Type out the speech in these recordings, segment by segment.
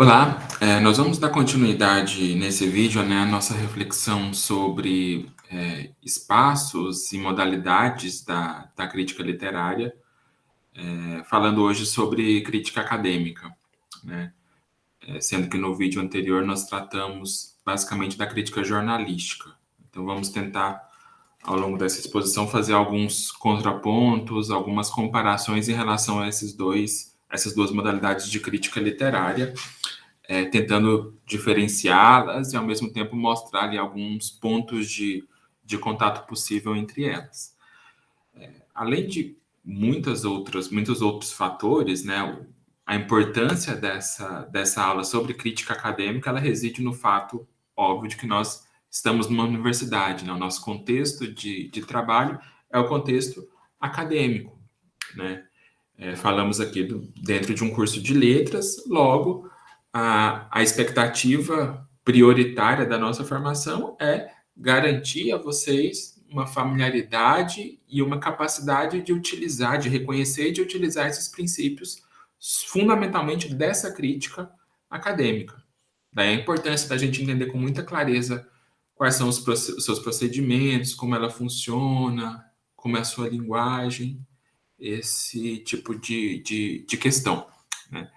Olá, nós vamos dar continuidade nesse vídeo, né, à nossa reflexão sobre espaços e modalidades da crítica literária, falando hoje sobre crítica acadêmica, né, sendo que no vídeo anterior nós tratamos basicamente da crítica jornalística. Então vamos tentar, ao longo dessa exposição, fazer alguns contrapontos, algumas comparações em relação a essas duas modalidades de crítica literária, tentando diferenciá-las e, ao mesmo tempo, mostrar ali alguns pontos de contato possível entre elas. Além de muitos outros fatores, né, a importância dessa aula sobre crítica acadêmica, ela reside no fato óbvio de que nós estamos numa universidade, né? O nosso contexto de trabalho é o contexto acadêmico, né? Falamos aqui dentro de um curso de letras, logo, a expectativa prioritária da nossa formação é garantir a vocês uma familiaridade e uma capacidade de utilizar, de reconhecer e de utilizar esses princípios, fundamentalmente dessa crítica acadêmica. Daí a importância da gente entender com muita clareza quais são os seus procedimentos, como ela funciona, como é a sua linguagem, esse tipo de questão, né?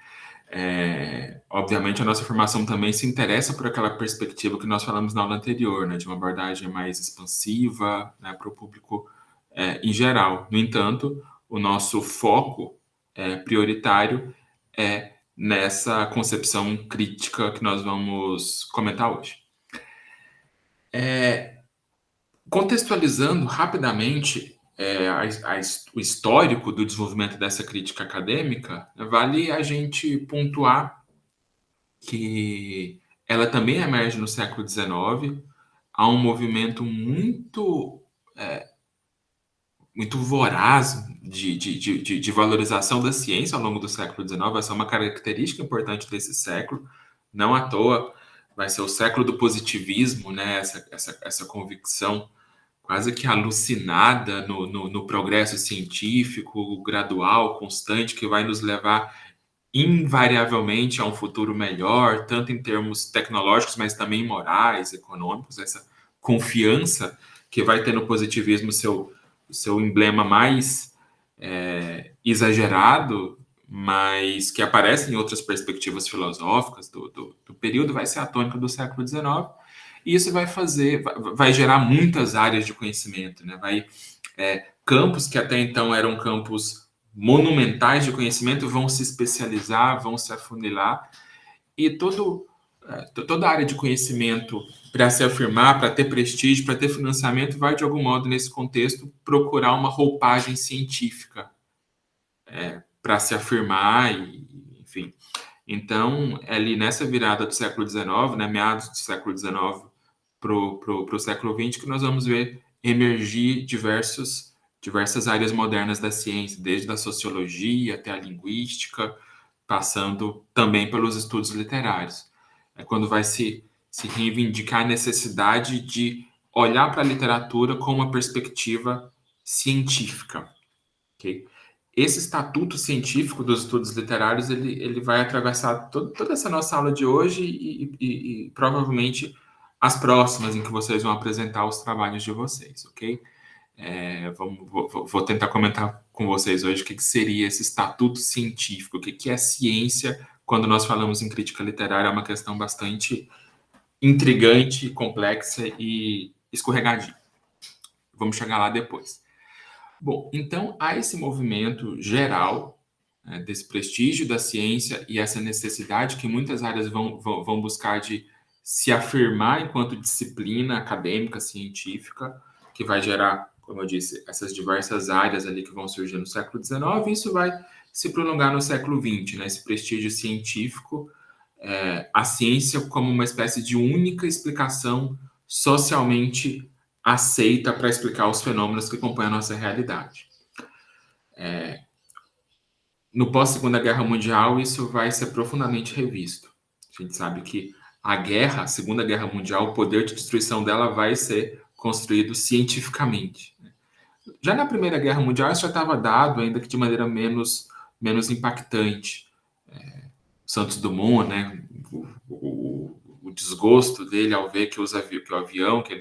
Obviamente, a nossa formação também se interessa por aquela perspectiva que nós falamos na aula anterior, né, de uma abordagem mais expansiva, né, para o público em geral. No entanto, o nosso foco prioritário é nessa concepção crítica que nós vamos comentar hoje. Contextualizando rapidamente o histórico do desenvolvimento dessa crítica acadêmica, vale a gente pontuar que ela também emerge no século XIX. Há um movimento muito voraz de valorização da ciência ao longo do século XIX. Essa é uma característica importante desse século. Não à toa vai ser o século do positivismo, né? Essa convicção quase que alucinada no progresso científico gradual, constante, que vai nos levar invariavelmente a um futuro melhor, tanto em termos tecnológicos, mas também morais, econômicos. Essa confiança que vai ter no positivismo o seu emblema mais exagerado, mas que aparece em outras perspectivas filosóficas do período, vai ser a tônica do século XIX. E isso vai gerar muitas áreas de conhecimento, né? Campos que até então eram campos monumentais de conhecimento vão se especializar, vão se afunilar, e toda a área de conhecimento, para se afirmar, para ter prestígio, para ter financiamento, vai, de algum modo, nesse contexto, procurar uma roupagem científica para se afirmar, enfim. Então, ali nessa virada do século XIX, né, meados do século XIX para o século XX, que nós vamos ver emergir diversas áreas modernas da ciência, desde a sociologia até a linguística, passando também pelos estudos literários. É quando vai se reivindicar a necessidade de olhar para a literatura com uma perspectiva científica. Okay? Esse estatuto científico dos estudos literários, ele vai atravessar toda essa nossa aula de hoje e provavelmente as próximas em que vocês vão apresentar os trabalhos de vocês, ok? Vou tentar comentar com vocês hoje o que seria esse estatuto científico, o que é ciência quando nós falamos em crítica literária. É uma questão bastante intrigante, complexa e escorregadia. Vamos chegar lá depois. Bom, então há esse movimento geral, né, desse prestígio da ciência e essa necessidade que muitas áreas vão buscar de se afirmar enquanto disciplina acadêmica, científica, que vai gerar, como eu disse, essas diversas áreas ali que vão surgir no século XIX, e isso vai se prolongar no século XX, né, esse prestígio científico, a ciência como uma espécie de única explicação socialmente aceita para explicar os fenômenos que compõem a nossa realidade. No pós-Segunda Guerra Mundial, isso vai ser profundamente revisto. A gente sabe que a Segunda Guerra Mundial, o poder de destruição dela vai ser construído cientificamente. Já na Primeira Guerra Mundial, isso já estava dado, ainda que de maneira menos impactante. Santos Dumont, né? O desgosto dele ao ver que o avião que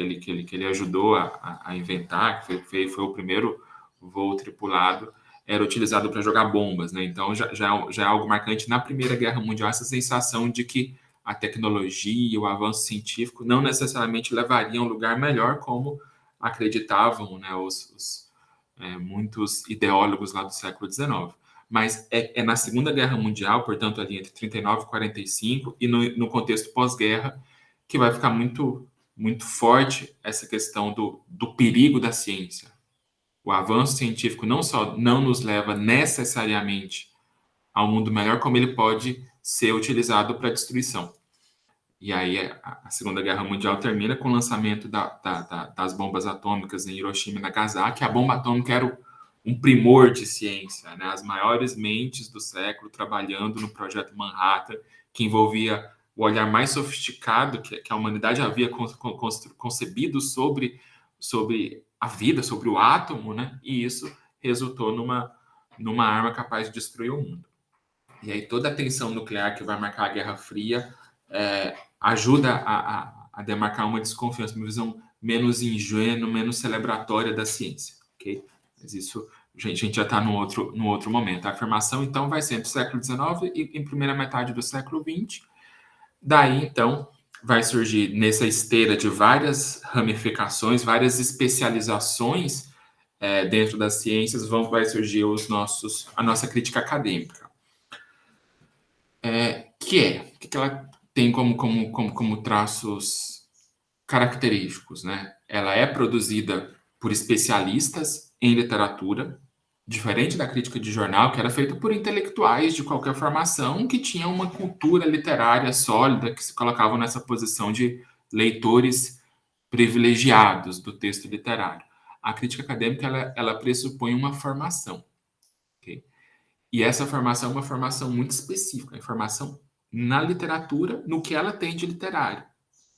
ele ajudou a inventar, que foi o primeiro voo tripulado, era utilizado para jogar bombas, né? Então já é algo marcante na Primeira Guerra Mundial, essa sensação de que a tecnologia, o avanço científico não necessariamente levaria a um lugar melhor, como acreditavam, né, muitos ideólogos lá do século XIX. Mas é na Segunda Guerra Mundial, portanto, ali entre 39 e 45, e no contexto pós-guerra, que vai ficar muito forte essa questão do perigo da ciência. O avanço científico não só não nos leva necessariamente a um mundo melhor, como ele pode ser utilizado para destruição. E aí a Segunda Guerra Mundial termina com o lançamento das bombas atômicas em Hiroshima e Nagasaki. A bomba atômica era um primor de ciência, né? As maiores mentes do século trabalhando no projeto Manhattan, que envolvia o olhar mais sofisticado que a humanidade havia concebido sobre a vida, sobre o átomo, né? E isso resultou numa arma capaz de destruir o mundo. E aí toda a tensão nuclear que vai marcar a Guerra Fria ajuda a demarcar uma desconfiança, uma visão menos ingênua, menos celebratória da ciência, ok? Mas isso a gente já está no outro momento. A afirmação, então, vai ser entre o século XIX e em primeira metade do século XX. Daí, então, vai surgir nessa esteira de várias ramificações, várias especializações dentro das ciências, vai surgir a nossa crítica acadêmica. O que ela tem como traços característicos, né? Ela é produzida por especialistas em literatura, diferente da crítica de jornal, que era feita por intelectuais de qualquer formação que tinham uma cultura literária sólida, que se colocavam nessa posição de leitores privilegiados do texto literário. A crítica acadêmica ela pressupõe uma formação, okay? E essa formação é uma formação muito específica, a formação na literatura, no que ela tem de literário.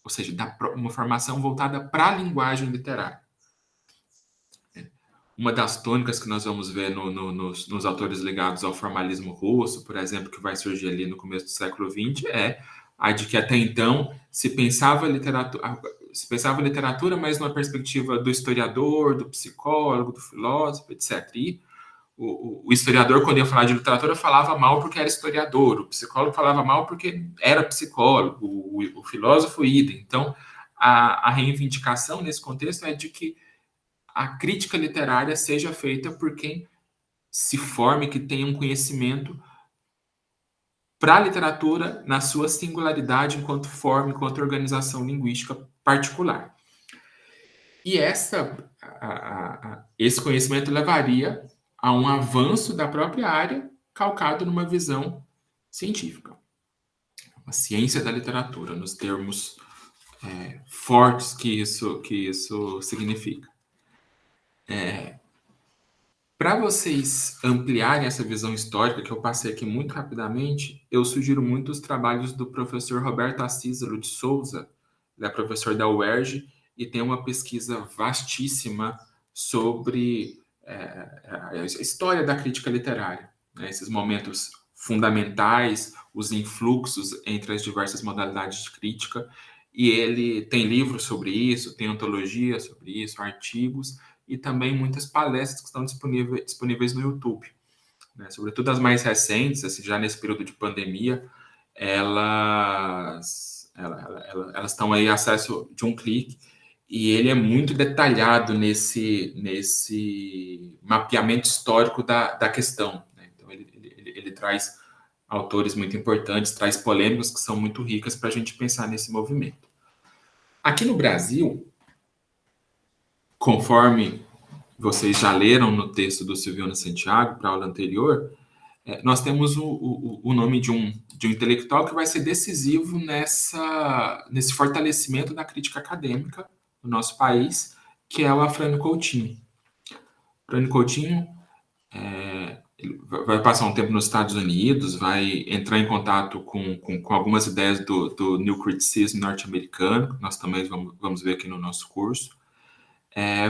Ou seja, uma formação voltada para a linguagem literária. Uma das tônicas que nós vamos ver nos autores ligados ao formalismo russo, por exemplo, que vai surgir ali no começo do século XX, é a de que até então se pensava literatura, mas numa perspectiva do historiador, do psicólogo, do filósofo, etc. E o historiador, quando ia falar de literatura, falava mal porque era historiador, o psicólogo falava mal porque era psicólogo, o filósofo idem. Então, a reivindicação nesse contexto é de que a crítica literária seja feita por quem se forme, que tenha um conhecimento para a literatura na sua singularidade enquanto forma, enquanto organização linguística particular. E esse conhecimento levaria a um avanço da própria área calcado numa visão científica. Uma ciência da literatura, nos termos fortes que isso significa. Para vocês ampliarem essa visão histórica, que eu passei aqui muito rapidamente, eu sugiro muito os trabalhos do professor Roberto Acísalo de Souza, ele é professor da UERJ, e tem uma pesquisa vastíssima sobre a história da crítica literária, né? Esses momentos fundamentais, os influxos entre as diversas modalidades de crítica, e ele tem livros sobre isso, tem antologia sobre isso, artigos, e também muitas palestras que estão disponíveis no YouTube, né? Sobretudo as mais recentes, assim, já nesse período de pandemia, elas estão aí a acesso de um clique, e ele é muito detalhado nesse mapeamento histórico da questão, né? Então ele traz autores muito importantes, traz polêmicas que são muito ricas para a gente pensar nesse movimento. Aqui no Brasil, conforme vocês já leram no texto do Silviano Santiago, para a aula anterior, nós temos o nome de um intelectual que vai ser decisivo nesse fortalecimento da crítica acadêmica no nosso país, que é o Afrânio Coutinho. Afrânio Coutinho ele vai passar um tempo nos Estados Unidos, vai entrar em contato com algumas ideias do New Criticism norte-americano, que nós também vamos ver aqui no nosso curso.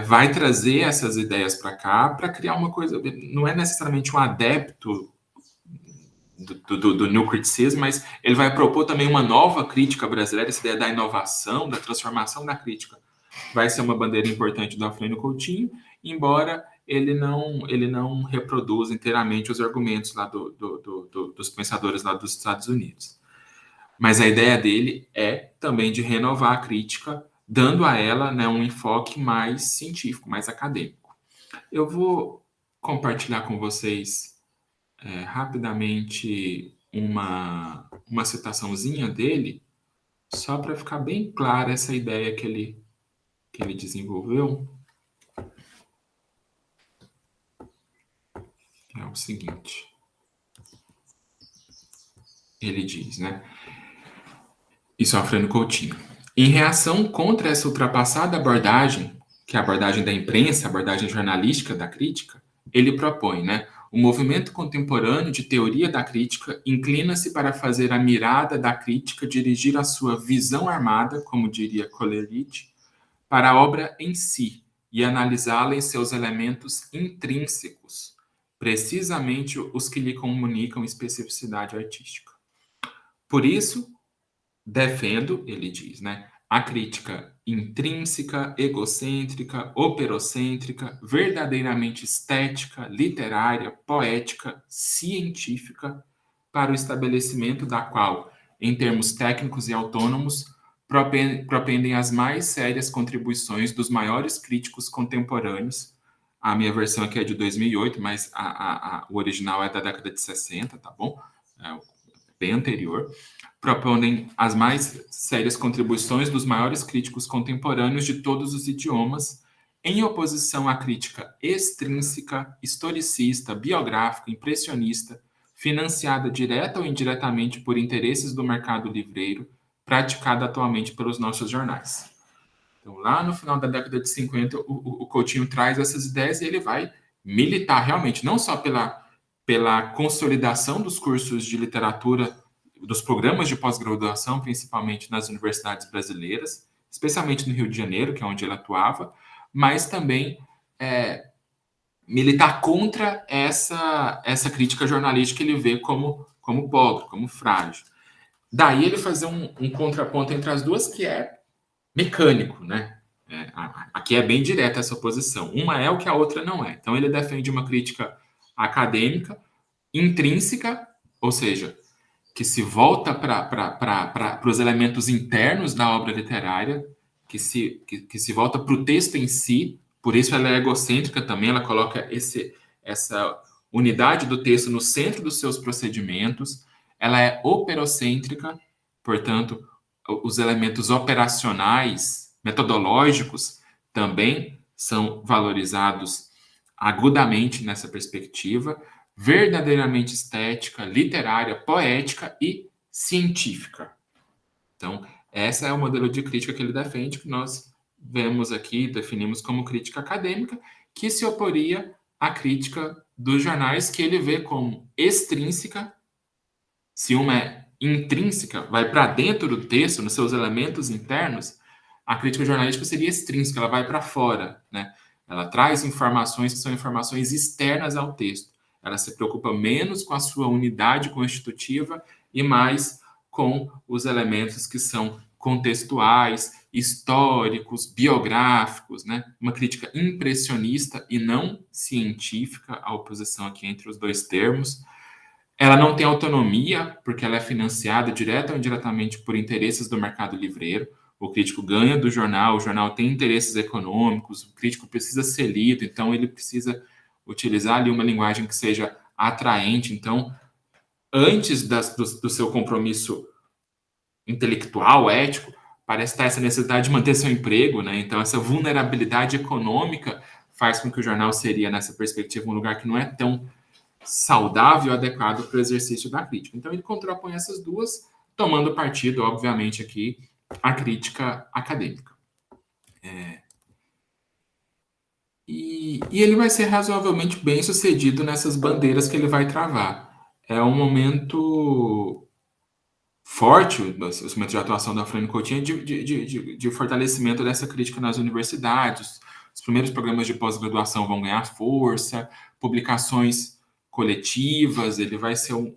Vai trazer essas ideias para cá para criar uma coisa. Não é necessariamente um adepto do New Criticism, mas ele vai propor também uma nova crítica brasileira, essa ideia da inovação, da transformação da crítica. Vai ser uma bandeira importante do Afrânio Coutinho, embora ele não reproduza inteiramente os argumentos lá dos pensadores lá dos Estados Unidos. Mas a ideia dele é também de renovar a crítica, dando a ela, né, um enfoque mais científico, mais acadêmico. Eu vou compartilhar com vocês rapidamente uma citaçãozinha dele, só para ficar bem clara essa ideia que ele desenvolveu. É o seguinte. Ele diz, né? Isso é o Afrânio Coutinho. Em reação contra essa ultrapassada abordagem, que é a abordagem da imprensa, a abordagem jornalística da crítica, ele propõe, né? O movimento contemporâneo de teoria da crítica inclina-se para fazer a mirada da crítica dirigir a sua visão armada, como diria Coleridge, para a obra em si e analisá-la em seus elementos intrínsecos, precisamente os que lhe comunicam especificidade artística. Por isso, defendo, ele diz, né, a crítica intrínseca, egocêntrica, operocêntrica, verdadeiramente estética, literária, poética, científica, para o estabelecimento da qual, em termos técnicos e autônomos, propendem as mais sérias contribuições dos maiores críticos contemporâneos. A minha versão aqui é de 2008, mas o original é da década de 60, tá bom? É bem anterior. Propõem as mais sérias contribuições dos maiores críticos contemporâneos de todos os idiomas, em oposição à crítica extrínseca, historicista, biográfica, impressionista, financiada direta ou indiretamente por interesses do mercado livreiro, praticada atualmente pelos nossos jornais. Então, lá no final da década de 50, o Coutinho traz essas ideias e ele vai militar realmente, não só pela consolidação dos cursos de literatura, dos programas de pós-graduação, principalmente nas universidades brasileiras, especialmente no Rio de Janeiro, que é onde ele atuava, mas também militar contra essa crítica jornalística que ele vê como pobre, como frágil. Daí ele fazer um contraponto entre as duas que é mecânico, né? Aqui é bem direta essa oposição. Uma é o que a outra não é. Então ele defende uma crítica acadêmica, intrínseca, ou seja, que se volta para os elementos internos da obra literária, que se volta para o texto em si, por isso ela é egocêntrica também, ela coloca essa unidade do texto no centro dos seus procedimentos, ela é operocêntrica, portanto, os elementos operacionais, metodológicos, também são valorizados agudamente nessa perspectiva, verdadeiramente estética, literária, poética e científica. Então, essa é o modelo de crítica que ele defende, que nós vemos aqui, definimos como crítica acadêmica, que se oporia à crítica dos jornais, que ele vê como extrínseca. Se uma é intrínseca, vai para dentro do texto, nos seus elementos internos, a crítica jornalística seria extrínseca, ela vai para fora, né? Ela traz informações que são informações externas ao texto. Ela se preocupa menos com a sua unidade constitutiva e mais com os elementos que são contextuais, históricos, biográficos, né? Uma crítica impressionista e não científica, a oposição aqui entre os dois termos. Ela não tem autonomia, porque ela é financiada direta ou indiretamente por interesses do mercado livreiro. O crítico ganha do jornal, o jornal tem interesses econômicos, o crítico precisa ser lido, então ele precisa utilizar ali uma linguagem que seja atraente. Então, antes do seu compromisso intelectual, ético, parece estar essa necessidade de manter seu emprego, né? Então, essa vulnerabilidade econômica faz com que o jornal seria, nessa perspectiva, um lugar que não é tão saudável e adequado para o exercício da crítica. Então, ele contrapõe essas duas, tomando partido, obviamente, aqui, a crítica acadêmica. E ele vai ser razoavelmente bem sucedido nessas bandeiras que ele vai travar. É um momento forte, o momento de atuação da Afrânio Coutinho, de fortalecimento dessa crítica nas universidades. Os primeiros programas de pós-graduação vão ganhar força, publicações coletivas, ele vai ser um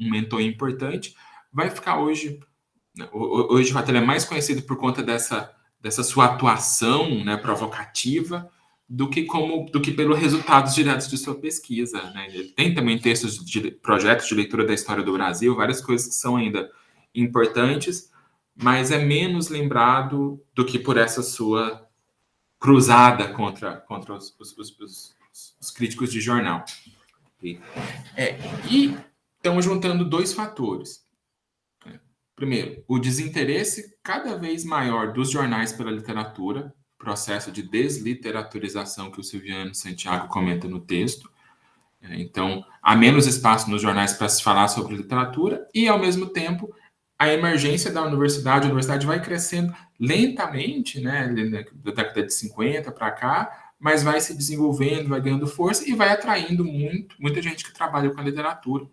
mentor importante. Vai ficar hoje, né, hoje o fato, ele é mais conhecido por conta dessa sua atuação, né, provocativa, do que pelos resultados diretos de sua pesquisa, né? Ele tem também textos de projetos de leitura da história do Brasil, várias coisas que são ainda importantes, mas é menos lembrado do que por essa sua cruzada contra os críticos de jornal. E estamos juntando dois fatores. Primeiro, o desinteresse cada vez maior dos jornais pela literatura, processo de desliteraturização que o Silviano Santiago comenta no texto. Então, há menos espaço nos jornais para se falar sobre literatura e, ao mesmo tempo, a emergência da universidade. A universidade vai crescendo lentamente, né, da década de 50 para cá, mas vai se desenvolvendo, vai ganhando força e vai atraindo muita gente que trabalha com a literatura.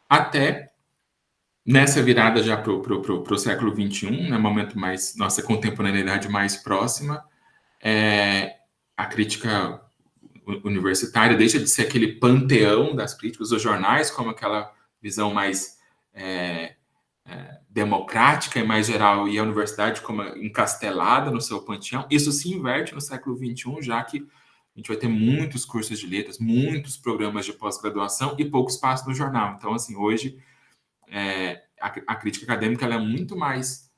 Até nessa virada já para o século XXI, né, momento mais, nossa contemporaneidade mais próxima, a crítica universitária deixa de ser aquele panteão das críticas, os jornais como aquela visão mais democrática e mais geral, e a universidade como encastelada no seu panteão. Isso se inverte no século XXI, já que a gente vai ter muitos cursos de letras, muitos programas de pós-graduação e pouco espaço no jornal. Então, assim, hoje a crítica acadêmica ela é muito mais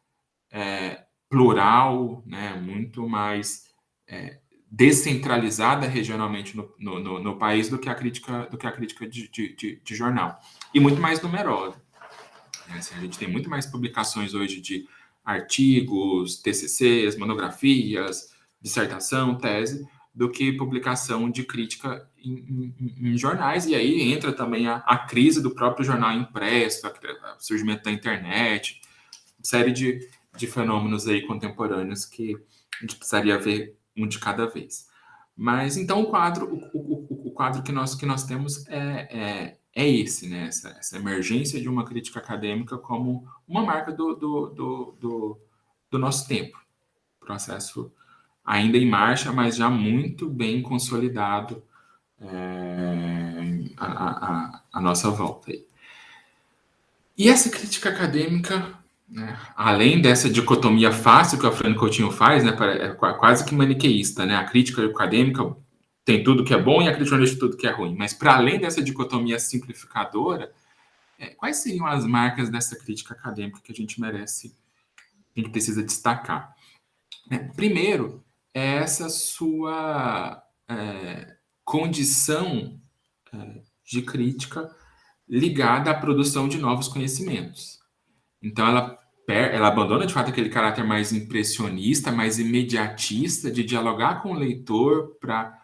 plural, né, muito mais descentralizada regionalmente no país do que a crítica de jornal. E muito mais numerosa. Assim, a gente tem muito mais publicações hoje de artigos, TCCs, monografias, dissertação, tese, do que publicação de crítica em jornais. E aí entra também a crise do próprio jornal impresso, o surgimento da internet, série de fenômenos aí contemporâneos que a gente precisaria ver um de cada vez. Mas então o quadro que nós temos é esse, né? Essa emergência de uma crítica acadêmica como uma marca do nosso tempo. Processo ainda em marcha, mas já muito bem consolidado a nossa volta aí. E essa crítica acadêmica, né, além dessa dicotomia fácil que o Afrânio Coutinho faz, né, é quase que maniqueísta, né? A crítica acadêmica tem tudo que é bom e a crítica jornalística tudo que é ruim. Mas, para além dessa dicotomia simplificadora, quais seriam as marcas dessa crítica acadêmica que a gente merece, que a gente precisa destacar? Primeiro, é essa sua condição de crítica ligada à produção de novos conhecimentos. Então, ela abandona, de fato, aquele caráter mais impressionista, mais imediatista, de dialogar com o leitor para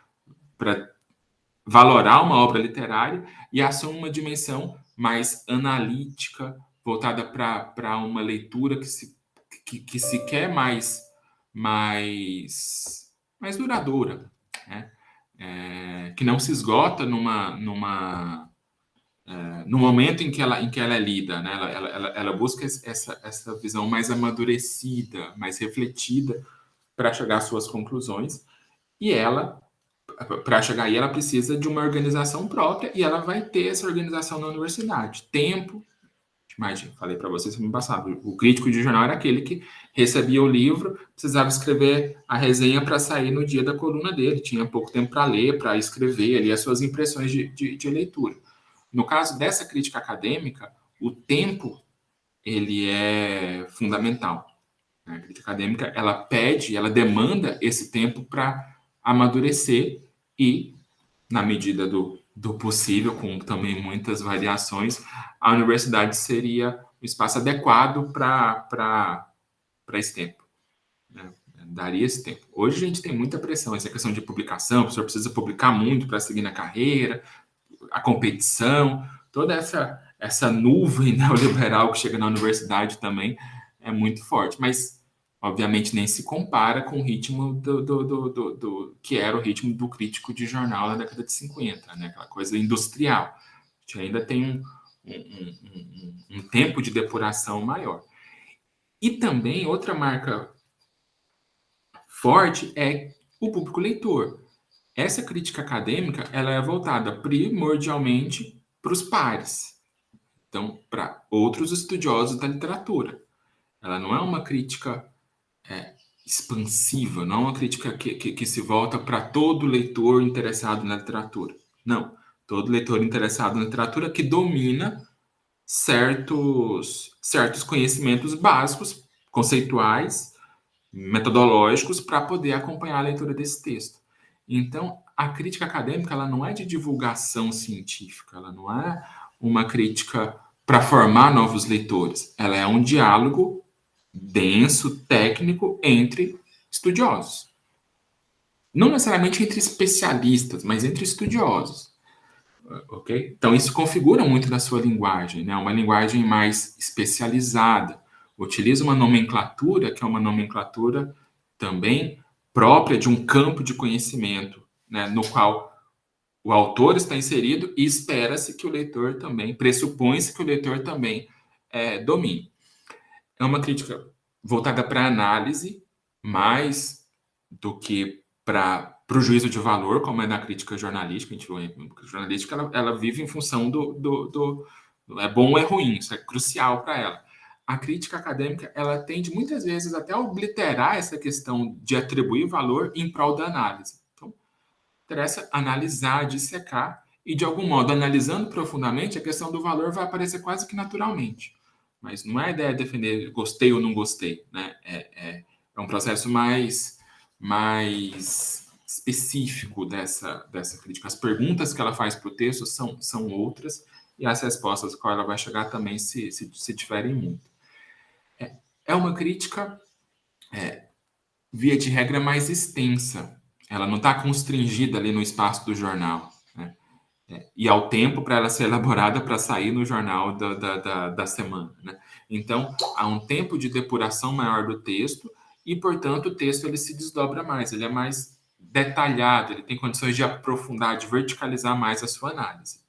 valorar uma obra literária e assume uma dimensão mais analítica, voltada para uma leitura que se quer mais duradoura, né? Que não se esgota no momento em que ela é lida, né? Ela busca essa visão mais amadurecida, mais refletida para chegar às suas conclusões, e para chegar aí, ela precisa de uma organização própria, e ela vai ter essa organização na universidade. Tempo, imagina, falei para vocês semana passada, o crítico de jornal era aquele que recebia o livro, precisava escrever a resenha para sair no dia da coluna dele, tinha pouco tempo para ler, para escrever ali as suas impressões de leitura. No caso dessa crítica acadêmica, o tempo ele é fundamental. A crítica acadêmica ela pede, ela demanda esse tempo para amadurecer e, na medida do possível, com também muitas variações, a universidade seria o espaço adequado para esse tempo. Né? Daria esse tempo. Hoje a gente tem muita pressão, essa questão de publicação, o professor precisa publicar muito para seguir na carreira, a competição, toda essa nuvem neoliberal que chega na universidade também é muito forte, mas obviamente nem se compara com o ritmo do que era o ritmo do crítico de jornal na década de 50, né? Aquela coisa industrial. A gente ainda tem um tempo de depuração maior. E também outra marca forte é o público leitor. Essa crítica acadêmica, ela é voltada primordialmente para os pares, então, para outros estudiosos da literatura. Ela não é uma crítica expansiva, não é uma crítica que se volta para todo leitor interessado na literatura. Não. Todo leitor interessado na literatura que domina certos conhecimentos básicos, conceituais, metodológicos, para poder acompanhar a leitura desse texto. Então, a crítica acadêmica ela não é de divulgação científica, ela não é uma crítica para formar novos leitores, ela é um diálogo denso, técnico, entre estudiosos. Não necessariamente entre especialistas, mas entre estudiosos. Ok? Então, isso configura muito da sua linguagem, né? Uma linguagem mais especializada. Utiliza uma nomenclatura, que é uma nomenclatura também própria de um campo de conhecimento, né? No qual o autor está inserido e espera-se que o leitor também, pressupõe-se que o leitor também domine. É uma crítica voltada para a análise, mais do que para o juízo de valor, como é na crítica jornalística. A jornalística ela vive em função do é bom ou é ruim, isso é crucial para ela. A crítica acadêmica ela tende muitas vezes até a obliterar essa questão de atribuir valor em prol da análise. Então, interessa analisar, dissecar, e de algum modo, analisando profundamente, a questão do valor vai aparecer quase que naturalmente. Mas não é a ideia de defender gostei ou não gostei, né? É um processo mais específico dessa crítica. As perguntas que ela faz para o texto são outras, e as respostas a qual ela vai chegar também se diferem muito. É uma crítica, via de regra, mais extensa. Ela não está constringida ali no espaço do jornal, né? E ao tempo para ela ser elaborada para sair no jornal da semana, né? Então, há um tempo de depuração maior do texto e, portanto, o texto ele se desdobra mais, ele é mais detalhado, ele tem condições de aprofundar, de verticalizar mais a sua análise.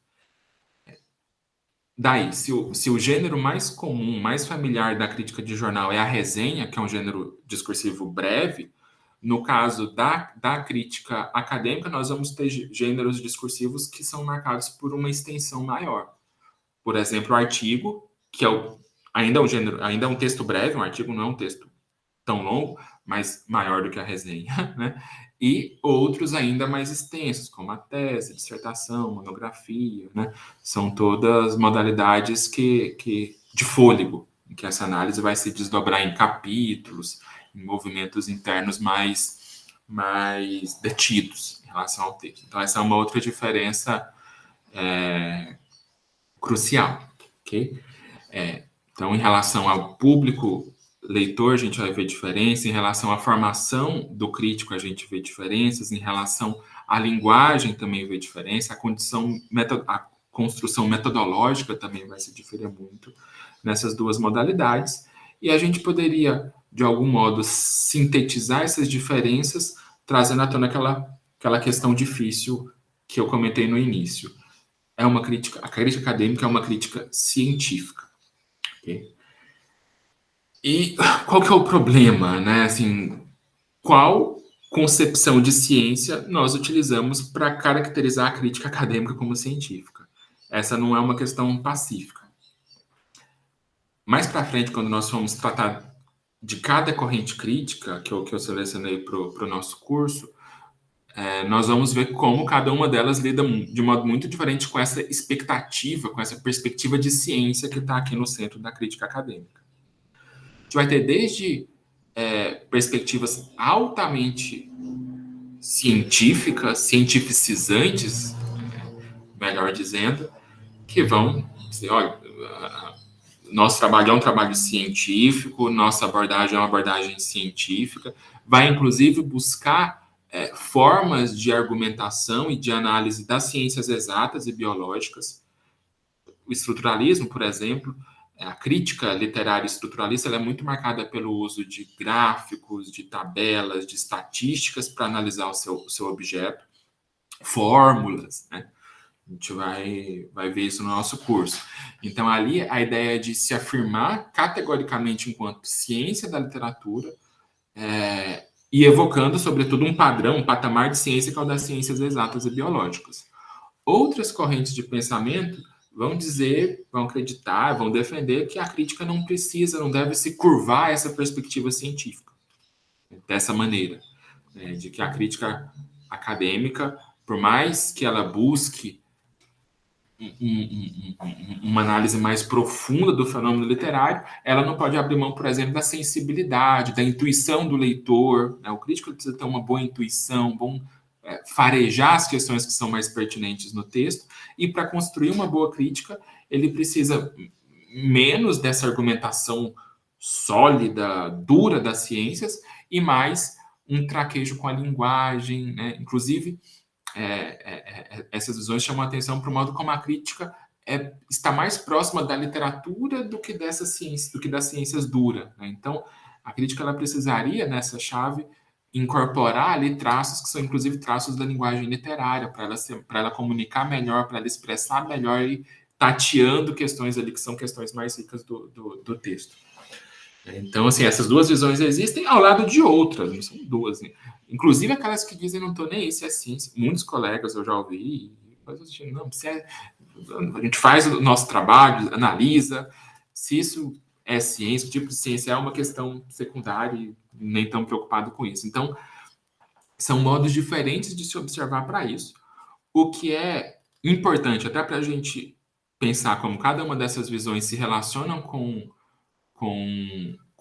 Daí, se o gênero mais comum, mais familiar da crítica de jornal é a resenha, que é um gênero discursivo breve, no caso da crítica acadêmica, nós vamos ter gêneros discursivos que são marcados por uma extensão maior. Por exemplo, o artigo, que ainda é um gênero, ainda é um texto breve, um artigo não é um texto tão longo, mas maior do que a resenha, né? E outros ainda mais extensos, como a tese, dissertação, monografia, né? São todas modalidades de fôlego, em que essa análise vai se desdobrar em capítulos, em movimentos internos mais detidos em relação ao texto. Então, essa é uma outra diferença crucial, ok? Então, em relação ao público leitor, a gente vai ver diferença, em relação à formação do crítico, a gente vê diferenças, em relação à linguagem também vê diferença, a construção metodológica também vai se diferir muito nessas duas modalidades, e a gente poderia, de algum modo, sintetizar essas diferenças, trazendo à tona aquela questão difícil que eu comentei no início. A crítica acadêmica é uma crítica científica. Okay? E qual que é o problema, né? Assim, qual concepção de ciência nós utilizamos para caracterizar a crítica acadêmica como científica? Essa não é uma questão pacífica. Mais para frente, quando nós formos tratar de cada corrente crítica que eu selecionei para o nosso curso, nós vamos ver como cada uma delas lida de modo muito diferente com essa expectativa, com essa perspectiva de ciência que está aqui no centro da crítica acadêmica. A gente vai ter desde perspectivas altamente científicas, cientificizantes, melhor dizendo, que vão dizer, olha, nosso trabalho é um trabalho científico, nossa abordagem é uma abordagem científica, vai inclusive buscar formas de argumentação e de análise das ciências exatas e biológicas. O estruturalismo, por exemplo, a crítica literária estruturalista ela é muito marcada pelo uso de gráficos, de tabelas, de estatísticas para analisar o seu objeto, fórmulas, né? A gente vai ver isso no nosso curso. Então, ali, a ideia de se afirmar categoricamente enquanto ciência da literatura e evocando, sobretudo, um padrão, um patamar de ciência que é o das ciências exatas e biológicas. Outras correntes de pensamento vão dizer, vão acreditar, vão defender que a crítica não precisa, não deve se curvar a essa perspectiva científica, dessa maneira, né, de que a crítica acadêmica, por mais que ela busque uma análise mais profunda do fenômeno literário, ela não pode abrir mão, por exemplo, da sensibilidade, da intuição do leitor, né? O crítico precisa ter uma boa intuição, bom farejar as questões que são mais pertinentes no texto, e para construir uma boa crítica, ele precisa menos dessa argumentação sólida, dura das ciências, e mais um traquejo com a linguagem, né? Inclusive, essas visões chamam a atenção para o modo como a crítica está mais próxima da literatura do que dessa ciência, do que das ciências duras, né? Então, a crítica ela precisaria, nessa chave, incorporar ali traços que são, inclusive, traços da linguagem literária, para ela comunicar melhor, para ela expressar melhor e tateando questões ali que são questões mais ricas do texto. Então, assim, essas duas visões existem ao lado de outras, não são duas, né? Inclusive aquelas que dizem não tô nem aí, isso é ciência. Muitos colegas eu já ouvi, mas eu digo, não, a gente faz o nosso trabalho, analisa, se isso é ciência, que tipo de ciência é uma questão secundária e nem tão preocupado com isso. Então, são modos diferentes de se observar para isso. O que é importante, até para a gente pensar como cada uma dessas visões se relacionam com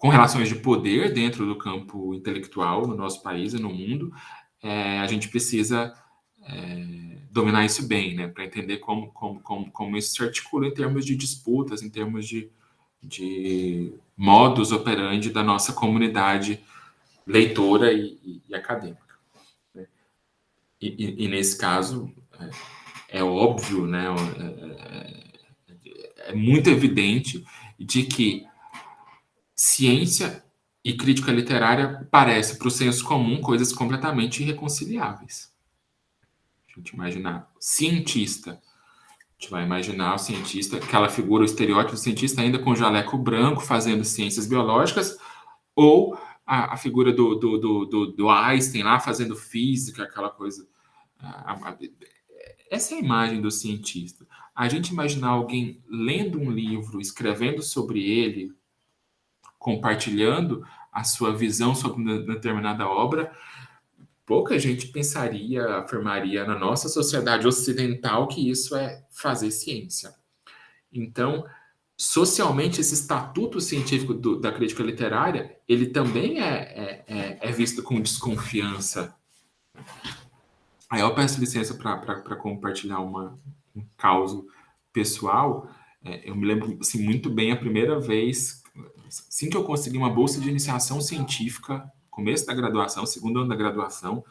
relações de poder dentro do campo intelectual no nosso país e no mundo, a gente precisa dominar isso bem, né, para entender como isso se articula em termos de disputas, em termos de modus operandi da nossa comunidade leitora e acadêmica. Né? E nesse caso, é óbvio, né, é muito evidente de que ciência e crítica literária parecem, para o senso comum, coisas completamente irreconciliáveis. A gente imaginar cientista, a gente vai imaginar o cientista, aquela figura, o estereótipo do cientista ainda com jaleco branco, fazendo ciências biológicas, ou a figura do Einstein lá, fazendo física, aquela coisa. Essa é a imagem do cientista. A gente imaginar alguém lendo um livro, escrevendo sobre ele, compartilhando a sua visão sobre uma determinada obra, pouca gente pensaria, afirmaria na nossa sociedade ocidental que isso é fazer ciência. Então, socialmente, esse estatuto científico da crítica literária, ele também é visto com desconfiança. Aí eu peço licença para compartilhar um caso pessoal. Eu me lembro assim, muito bem a primeira vez, assim que eu consegui uma bolsa de iniciação científica, começo da graduação, segundo ano da graduação,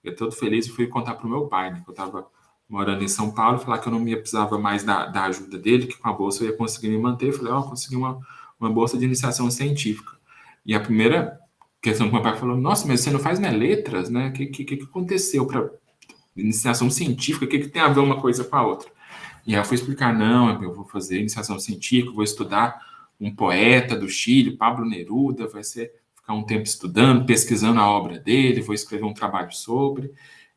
eu todo feliz e fui contar para o meu pai, né, que eu estava morando em São Paulo, falar que eu não precisava mais da ajuda dele, que com a bolsa eu ia conseguir me manter. Eu falei, consegui uma bolsa de iniciação científica. E a primeira questão que meu pai falou, nossa, mas você não faz, né, letras, né? O que aconteceu para iniciação científica? O que tem a ver uma coisa com a outra? E aí eu fui explicar, não, eu vou fazer iniciação científica, vou estudar um poeta do Chile, Pablo Neruda, ficar um tempo estudando, pesquisando a obra dele, vou escrever um trabalho sobre,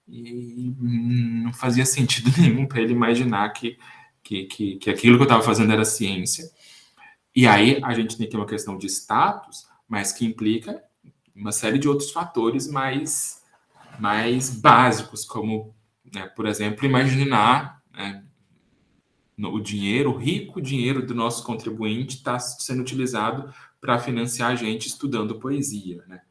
e não fazia sentido nenhum para ele imaginar que aquilo que eu estava fazendo era ciência. E aí a gente tem aqui uma questão de status, mas que implica uma série de outros fatores mais básicos, como, né, por exemplo, imaginar, né, o dinheiro, o rico dinheiro do nosso contribuinte está sendo utilizado para financiar a gente estudando poesia, né?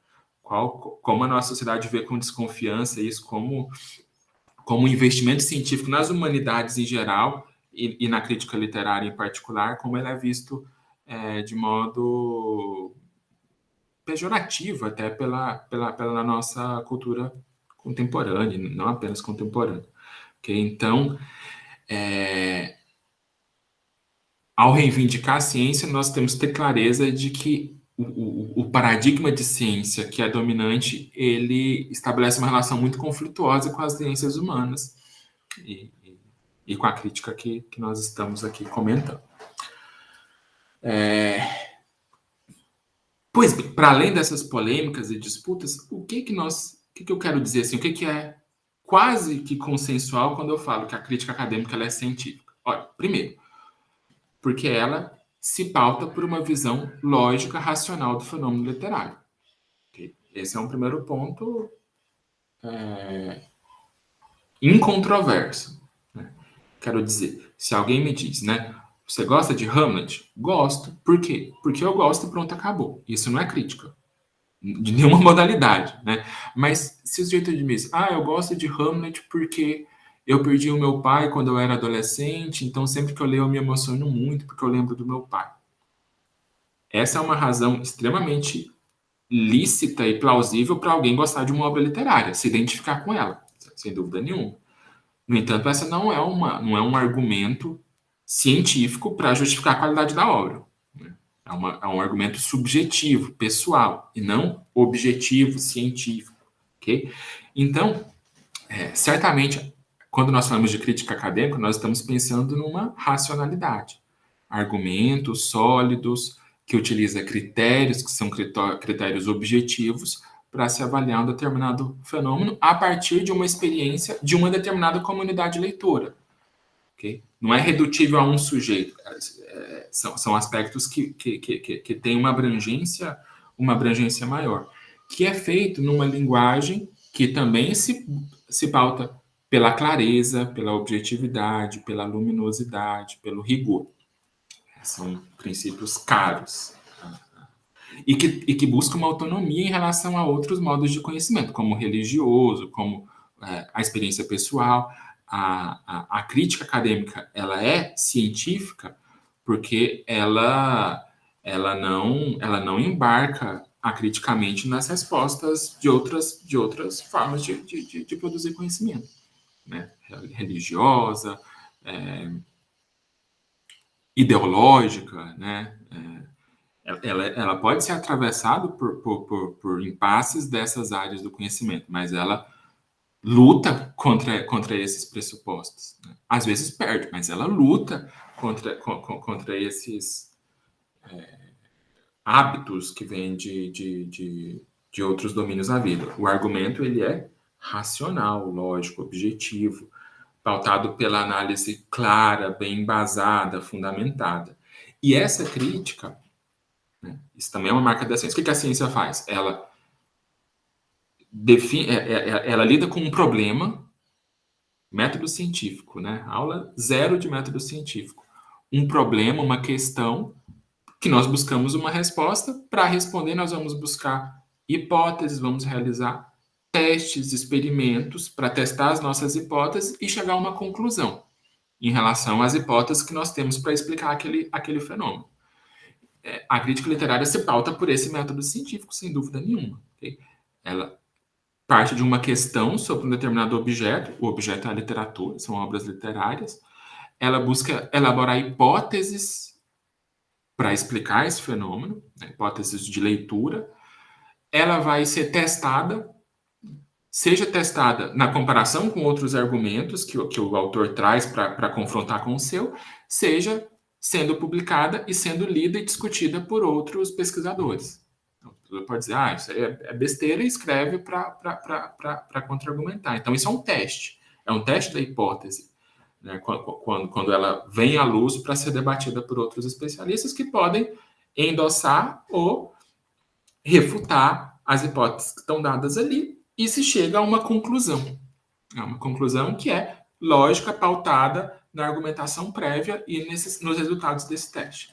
Como a nossa sociedade vê com desconfiança isso, como investimento científico nas humanidades em geral e na crítica literária em particular, como ele é visto de modo pejorativo até pela nossa cultura contemporânea, não apenas contemporânea. Okay? Então, ao reivindicar a ciência, nós temos que ter clareza de que o paradigma de ciência que é dominante, ele estabelece uma relação muito conflituosa com as ciências humanas e com a crítica que nós estamos aqui comentando. Pois Pois bem, para além dessas polêmicas e disputas, o que que eu quero dizer assim, o que que é quase que consensual quando eu falo que a crítica acadêmica ela é científica? Olha, primeiro, porque ela se pauta por uma visão lógica, racional do fenômeno literário. Okay? Esse é um primeiro ponto incontroverso. Né? Quero dizer, se alguém me diz, né, você gosta de Hamlet? Gosto. Por quê? Porque eu gosto e pronto, acabou. Isso não é crítica. De nenhuma modalidade, né? Mas se o sujeito diz, eu gosto de Hamlet porque eu perdi o meu pai quando eu era adolescente, então sempre que eu leio eu me emociono muito porque eu lembro do meu pai. Essa é uma razão extremamente lícita e plausível para alguém gostar de uma obra literária, se identificar com ela, sem dúvida nenhuma. No entanto, essa não é um argumento científico para justificar a qualidade da obra. Né? É um argumento subjetivo, pessoal, e não objetivo, científico. Okay? Então, certamente, quando nós falamos de crítica acadêmica, nós estamos pensando numa racionalidade. Argumentos sólidos, que utiliza critérios, que são critérios objetivos, para se avaliar um determinado fenômeno a partir de uma experiência de uma determinada comunidade leitora. Okay? Não é redutível a um sujeito. São aspectos que têm uma abrangência maior, que é feito numa linguagem que também se pauta pela clareza, pela objetividade, pela luminosidade, pelo rigor. São princípios caros. E que busca uma autonomia em relação a outros modos de conhecimento, como o religioso, como a experiência pessoal. A crítica acadêmica ela é científica porque ela não embarca acriticamente nas respostas de outras formas de produzir conhecimento, né? Religiosa, ideológica, né? Ela pode ser atravessada por impasses dessas áreas do conhecimento, mas ela luta contra esses pressupostos. Né? Às vezes perde, mas ela luta contra esses hábitos que vêm de outros domínios da vida. O argumento ele é racional, lógico, objetivo, pautado pela análise clara, bem embasada, fundamentada. E essa crítica, né, isso também é uma marca da ciência. O que a ciência faz? Ela lida com um problema, método científico, né? Aula zero de método científico. Um problema, uma questão que nós buscamos uma resposta. Para responder, nós vamos buscar hipóteses, vamos realizar testes, experimentos para testar as nossas hipóteses e chegar a uma conclusão em relação às hipóteses que nós temos para explicar aquele fenômeno. A crítica literária se pauta por esse método científico, sem dúvida nenhuma. Okay? Ela parte de uma questão sobre um determinado objeto, o objeto é a literatura, são obras literárias. Ela busca elaborar hipóteses para explicar esse fenômeno, né, hipóteses de leitura. Ela vai ser testada, seja testada na comparação com outros argumentos que o autor traz para confrontar com o seu, seja sendo publicada e sendo lida e discutida por outros pesquisadores. Então, pode dizer, isso aí é besteira e escreve para contra-argumentar. Então, isso é um teste da hipótese, né, quando ela vem à luz para ser debatida por outros especialistas que podem endossar ou refutar as hipóteses que estão dadas ali e se chega a uma conclusão. É uma conclusão que é lógica, pautada na argumentação prévia e nos resultados desse teste.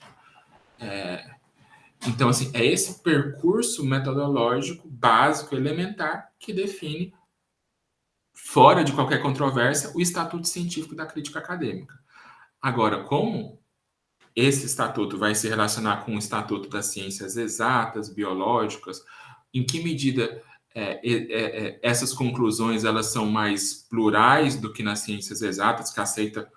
Então, assim, é esse percurso metodológico básico, elementar, que define, fora de qualquer controvérsia, o estatuto científico da crítica acadêmica. Agora, como esse estatuto vai se relacionar com o estatuto das ciências exatas, biológicas, em que medida essas conclusões elas são mais plurais do que nas ciências exatas, que aceita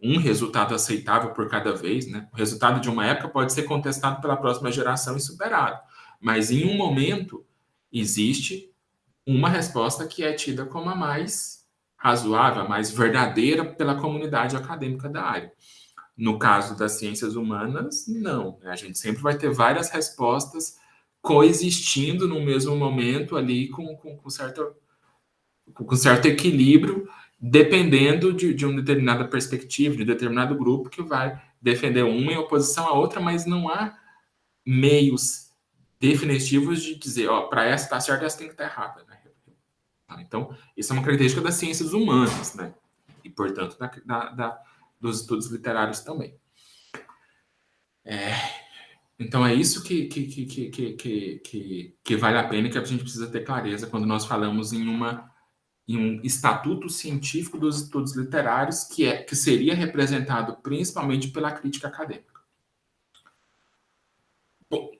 um resultado aceitável por cada vez, né? O resultado de uma época pode ser contestado pela próxima geração e superado, mas em um momento existe uma resposta que é tida como a mais razoável, a mais verdadeira pela comunidade acadêmica da área. No caso das ciências humanas, não. A gente sempre vai ter várias respostas coexistindo no mesmo momento ali com certo equilíbrio, dependendo de uma determinada perspectiva, de um determinado grupo que vai defender uma em oposição à outra, mas não há meios definitivos de dizer, ó, para essa está certa, essa tem que estar errada. Né? Então, isso é uma característica das ciências humanas, né? E, portanto, dos estudos literários também. Então, é isso que vale a pena e que a gente precisa ter clareza quando nós falamos em um estatuto científico dos estudos literários que seria representado principalmente pela crítica acadêmica. Bom,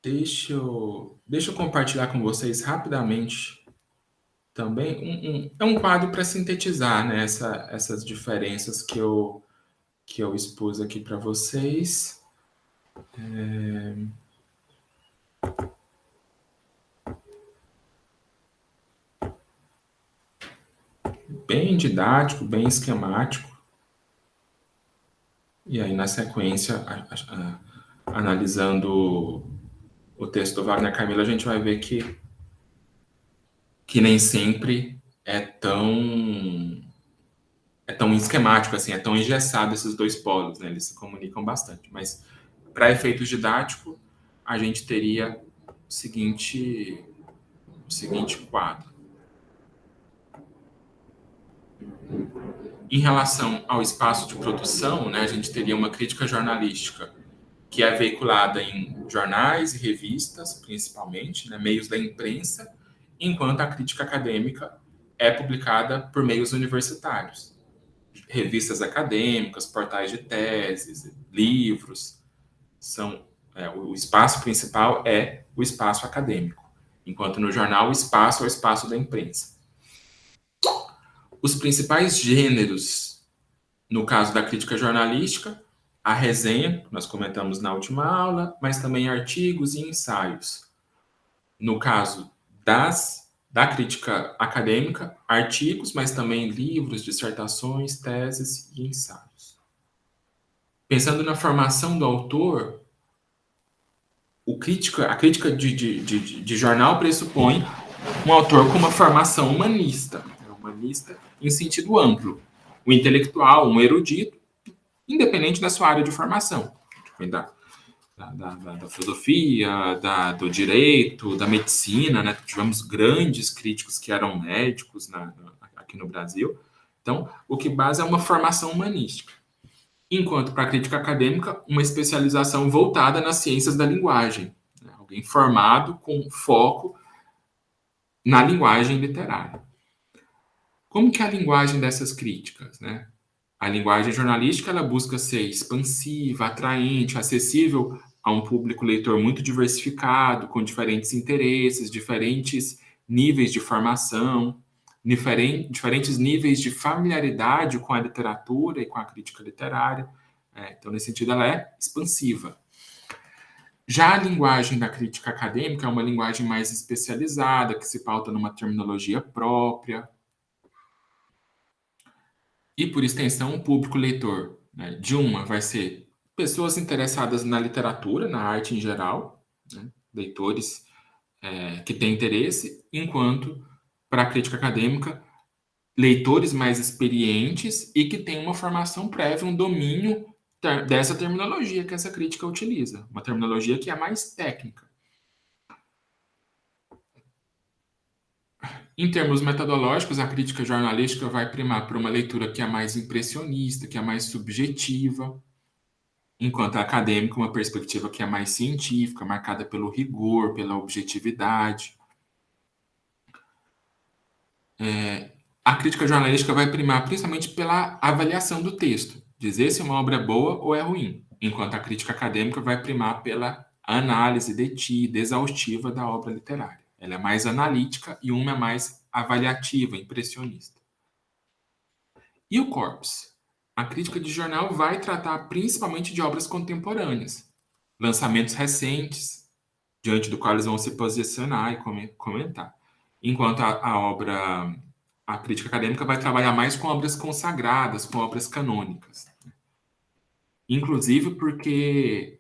deixa eu compartilhar com vocês rapidamente também é um quadro para sintetizar, né, essas diferenças que eu expus aqui para vocês. Bem didático, bem esquemático. E aí, na sequência, analisando o texto do Wagner Camilo, a gente vai ver que nem sempre é tão esquemático, assim, é tão engessado esses dois polos, né? Eles se comunicam bastante. Mas, para efeitos didáticos, a gente teria o seguinte quadro. Em relação ao espaço de produção, né, a gente teria uma crítica jornalística que é veiculada em jornais e revistas, principalmente, né, meios da imprensa, enquanto a crítica acadêmica é publicada por meios universitários, revistas acadêmicas, portais de teses, livros. O espaço principal é o espaço acadêmico, enquanto no jornal o espaço é o espaço da imprensa. Os principais gêneros, no caso da crítica jornalística, a resenha, que nós comentamos na última aula, mas também artigos e ensaios. No caso da crítica acadêmica, artigos, mas também livros, dissertações, teses e ensaios. Pensando na formação do autor, a crítica de jornal pressupõe um autor com uma formação humanista em sentido amplo, um intelectual, um erudito, independente da sua área de formação, da filosofia, do direito, da medicina, né? Tivemos grandes críticos que eram médicos aqui no Brasil. Então, o que base é uma formação humanística. Enquanto, para a crítica acadêmica, uma especialização voltada nas ciências da linguagem. Né? Alguém formado com foco na linguagem literária. Como que é a linguagem dessas críticas, né? A linguagem jornalística ela busca ser expansiva, atraente, acessível a um público leitor muito diversificado, com diferentes interesses, diferentes níveis de formação, diferentes níveis de familiaridade com a literatura e com a crítica literária. Então, nesse sentido, ela é expansiva. Já a linguagem da crítica acadêmica é uma linguagem mais especializada, que se pauta numa terminologia própria, e, por extensão, o público leitor, né, de uma vai ser pessoas interessadas na literatura, na arte em geral, né, leitores que têm interesse, enquanto, para a crítica acadêmica, leitores mais experientes e que têm uma formação prévia, um domínio dessa terminologia que essa crítica utiliza, uma terminologia que é mais técnica. Em termos metodológicos, a crítica jornalística vai primar por uma leitura que é mais impressionista, que é mais subjetiva, enquanto a acadêmica, uma perspectiva que é mais científica, marcada pelo rigor, pela objetividade. A crítica jornalística vai primar principalmente pela avaliação do texto, dizer se uma obra é boa ou é ruim, enquanto a crítica acadêmica vai primar pela análise detida, exaustiva da obra literária. Ela é mais analítica e uma é mais avaliativa, impressionista. E o corpus? A crítica de jornal vai tratar principalmente de obras contemporâneas, lançamentos recentes, diante do qual eles vão se posicionar e comentar. Enquanto a obra a crítica acadêmica vai trabalhar mais com obras consagradas, com obras canônicas. Inclusive porque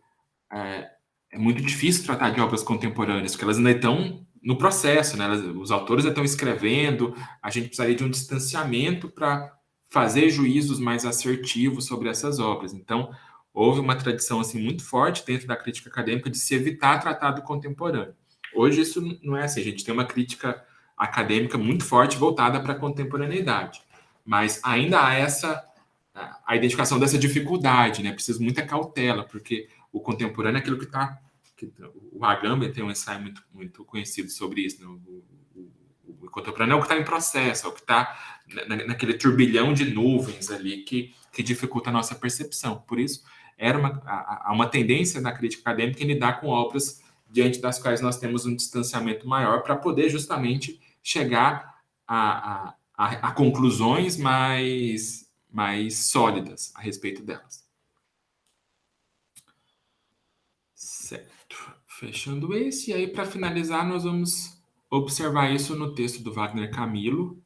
é, é muito difícil tratar de obras contemporâneas, porque elas ainda estão no processo, né? Os autores ainda estão escrevendo, a gente precisaria de um distanciamento para fazer juízos mais assertivos sobre essas obras. Então, houve uma tradição assim muito forte dentro da crítica acadêmica de se evitar tratar do contemporâneo. Hoje isso não é assim, a gente tem uma crítica acadêmica muito forte voltada para a contemporaneidade, mas ainda há a identificação dessa dificuldade, né? Precisa muita cautela, porque o contemporâneo é aquilo que está. O Agamben tem um ensaio muito conhecido sobre isso. Né? O contemporâneo é o que está em processo, é o que está naquele turbilhão de nuvens ali que dificulta a nossa percepção. Por isso, há uma tendência na crítica acadêmica em lidar com obras diante das quais nós temos um distanciamento maior para poder justamente chegar a conclusões mais sólidas a respeito delas. Certo. Fechando esse, e aí para finalizar, nós vamos observar isso no texto do Wagner Camilo.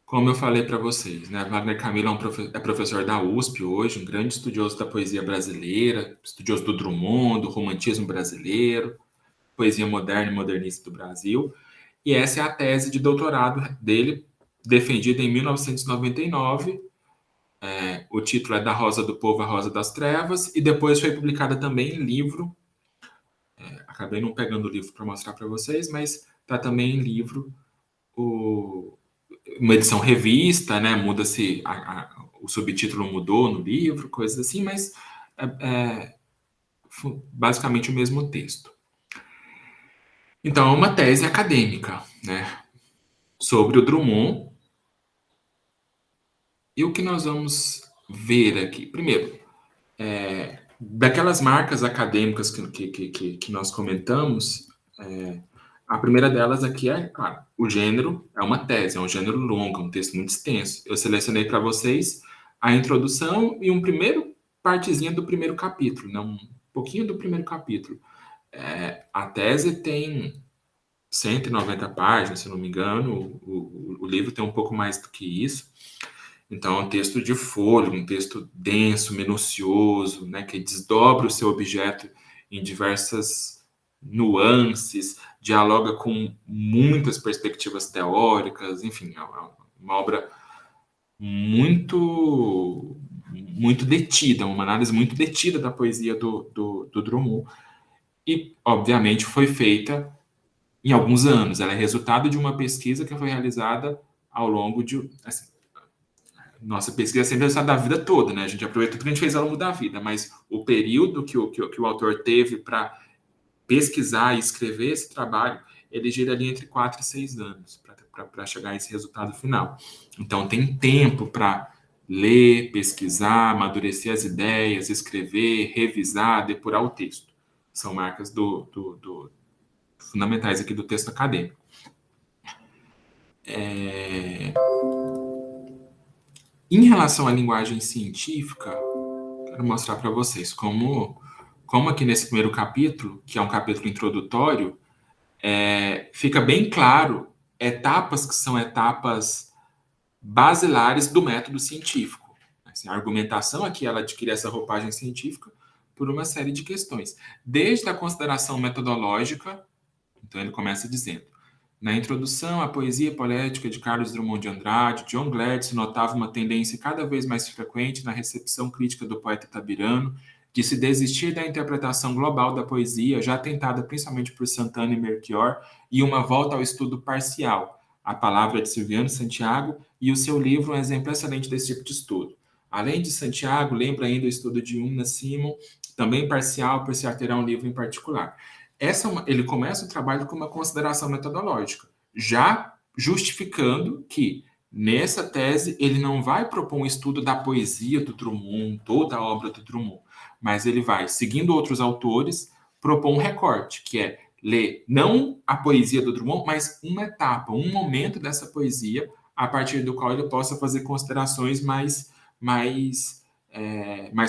Como eu falei para vocês, né? Wagner Camilo é professor da USP hoje, um grande estudioso da poesia brasileira, estudioso do Drummond, do romantismo brasileiro, poesia moderna e modernista do Brasil. E essa é a tese de doutorado dele, defendida em 1999. O título é Da Rosa do Povo à Rosa das Trevas, e depois foi publicada também em livro. Acabei não pegando o livro para mostrar para vocês, mas está também em livro, uma edição revista, né? Muda-se, o subtítulo mudou no livro, coisas assim, mas é basicamente o mesmo texto. Então, é uma tese acadêmica, né? Sobre o Drummond. E o que nós vamos ver aqui? Primeiro, daquelas marcas acadêmicas que nós comentamos, a primeira delas aqui é, claro, o gênero é uma tese, é um gênero longo, um texto muito extenso. Eu selecionei para vocês a introdução e um primeiro partezinha do primeiro capítulo, né? Um pouquinho do primeiro capítulo. A tese tem 190 páginas, se não me engano, o livro tem um pouco mais do que isso. Então, é um texto de fôlego, um texto denso, minucioso, né, que desdobra o seu objeto em diversas nuances, dialoga com muitas perspectivas teóricas, enfim, é uma obra muito detida, uma análise muito detida da poesia do Drummond. E, obviamente, foi feita em alguns anos. Ela é resultado de uma pesquisa que foi realizada ao longo de... Assim, nossa pesquisa é sempre o resultado da vida toda, né? A gente aproveita tudo que a gente fez ao longo da vida, mas o período que o autor teve para pesquisar e escrever esse trabalho, ele gira ali entre 4 e 6 anos para chegar a esse resultado final. Então, tem tempo para ler, pesquisar, amadurecer as ideias, escrever, revisar, depurar o texto. São marcas fundamentais aqui do texto acadêmico. Em relação à linguagem científica, quero mostrar para vocês como aqui nesse primeiro capítulo, que é um capítulo introdutório, fica bem claro etapas que são etapas basilares do método científico. Assim, a argumentação aqui ela adquire essa roupagem científica por uma série de questões. Desde a consideração metodológica, então ele começa dizendo: na introdução à poesia poética de Carlos Drummond de Andrade, John Gladstone notava uma tendência cada vez mais frequente na recepção crítica do poeta itabirano de se desistir da interpretação global da poesia, já tentada principalmente por Santana e Melchior, e uma volta ao estudo parcial, a palavra de Silviano Santiago e o seu livro um exemplo excelente desse tipo de estudo. Além de Santiago, lembra ainda o estudo de Una Simon, também parcial, por se ater a um livro em particular. Ele começa o trabalho com uma consideração metodológica, já justificando que, nessa tese, ele não vai propor um estudo da poesia do Drummond, toda a obra do Drummond, mas ele vai, seguindo outros autores, propor um recorte, que é ler não a poesia do Drummond, mas uma etapa, um momento dessa poesia, a partir do qual ele possa fazer considerações mais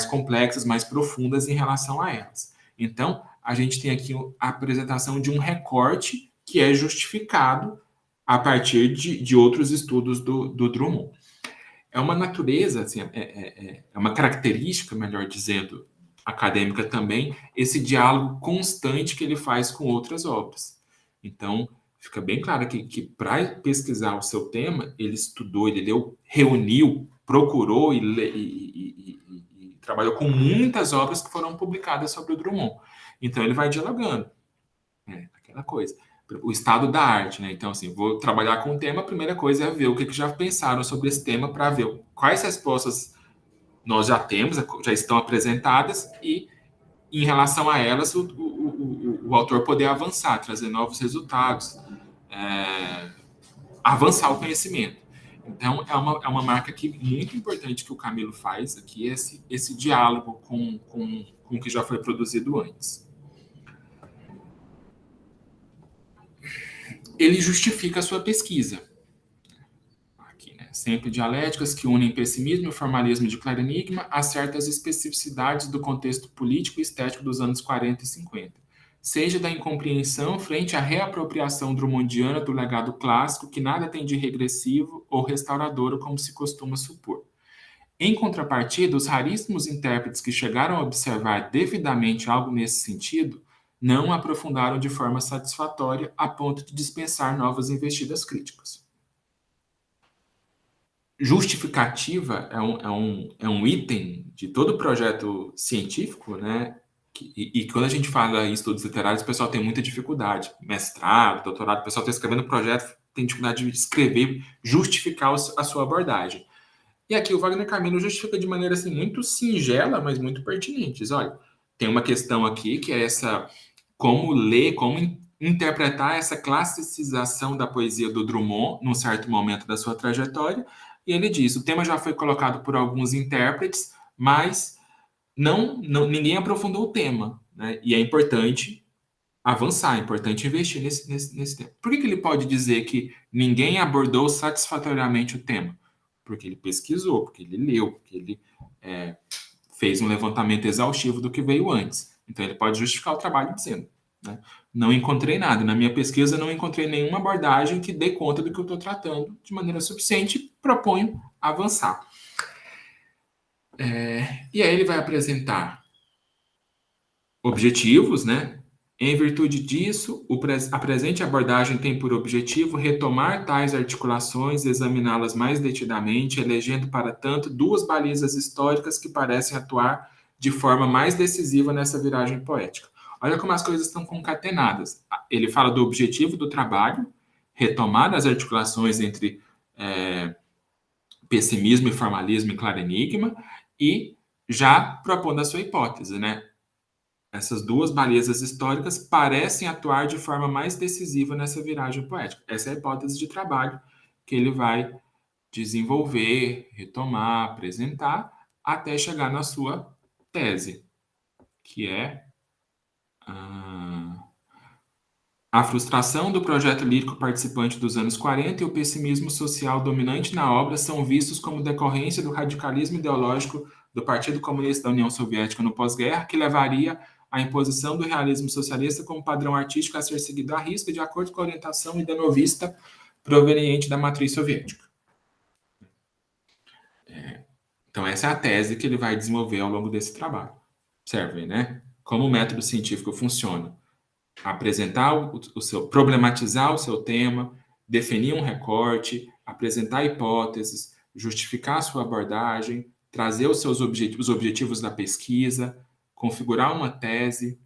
complexas, mais profundas em relação a elas. Então, a gente tem aqui a apresentação de um recorte que é justificado a partir de outros estudos do Drummond. É uma natureza, assim, é uma característica, melhor dizendo, acadêmica também, esse diálogo constante que ele faz com outras obras. Então, fica bem claro que para pesquisar o seu tema, ele estudou, ele leu, reuniu, procurou e trabalhou com muitas obras que foram publicadas sobre o Drummond. Então, ele vai dialogando. Aquela coisa. O estado da arte, né? Então, assim, vou trabalhar com o tema, a primeira coisa é ver o que já pensaram sobre esse tema para ver quais respostas nós já temos, já estão apresentadas e, em relação a elas, o autor poder avançar, trazer novos resultados, avançar o conhecimento. Então, é uma marca aqui muito importante que o Camilo faz aqui, esse diálogo com o que já foi produzido antes. Ele justifica a sua pesquisa. Aqui, né? Sempre dialéticas que unem pessimismo e formalismo de claro enigma a certas especificidades do contexto político e estético dos anos 40 e 50, seja da incompreensão frente à reapropriação drummondiana do legado clássico que nada tem de regressivo ou restaurador, como se costuma supor. Em contrapartida, os raríssimos intérpretes que chegaram a observar devidamente algo nesse sentido não aprofundaram de forma satisfatória a ponto de dispensar novas investidas críticas. Justificativa é um item de todo projeto científico, né? E quando a gente fala em estudos literários, o pessoal tem muita dificuldade. Mestrado, doutorado, o pessoal está escrevendo projeto, tem dificuldade de escrever, justificar a sua abordagem. E aqui o Wagner Camilo justifica de maneira assim, muito singela, mas muito pertinente. Olha, tem uma questão aqui que é essa: como ler, como interpretar essa classicização da poesia do Drummond num certo momento da sua trajetória. E ele diz: o tema já foi colocado por alguns intérpretes, mas ninguém aprofundou o tema, né? E é importante avançar, é importante investir nesse tema. Por que ele pode dizer que ninguém abordou satisfatoriamente o tema? Porque ele pesquisou, porque ele leu, porque ele fez um levantamento exaustivo do que veio antes. Então, ele pode justificar o trabalho dizendo, né? Não encontrei nada. Na minha pesquisa, não encontrei nenhuma abordagem que dê conta do que eu estou tratando de maneira suficiente e proponho avançar. E aí ele vai apresentar objetivos, né? Em virtude disso, a presente abordagem tem por objetivo retomar tais articulações, examiná-las mais detidamente, elegendo, para tanto, duas balizas históricas que parecem atuar de forma mais decisiva nessa viragem poética. Olha como as coisas estão concatenadas. Ele fala do objetivo do trabalho, retomar as articulações entre pessimismo e formalismo e claro enigma, e já propondo a sua hipótese, né? Essas duas balizas históricas parecem atuar de forma mais decisiva nessa viragem poética. Essa é a hipótese de trabalho que ele vai desenvolver, retomar, apresentar, até chegar na sua tese, que é a frustração do projeto lírico participante dos anos 40 e o pessimismo social dominante na obra são vistos como decorrência do radicalismo ideológico do Partido Comunista da União Soviética no pós-guerra, que levaria à imposição do realismo socialista como padrão artístico a ser seguido à risca, de acordo com a orientação idenovista proveniente da matriz soviética. Então, essa é a tese que ele vai desenvolver ao longo desse trabalho. Observem, né? Como o método científico funciona. Apresentar problematizar o seu tema, definir um recorte, apresentar hipóteses, justificar a sua abordagem, trazer os seus os objetivos da pesquisa, configurar uma tese,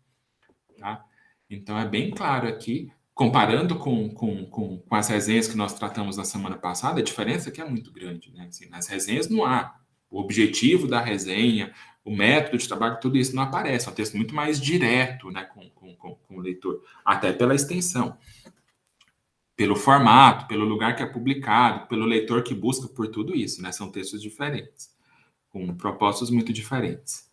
tá? Então é bem claro aqui, comparando com as resenhas que nós tratamos na semana passada, a diferença aqui é muito grande, né? Assim, nas resenhas não há o objetivo da resenha, o método de trabalho, tudo isso não aparece. É um texto muito mais direto, né, com o leitor, até pela extensão, pelo formato, pelo lugar que é publicado, pelo leitor que busca por tudo isso, né? São textos diferentes, com propósitos muito diferentes.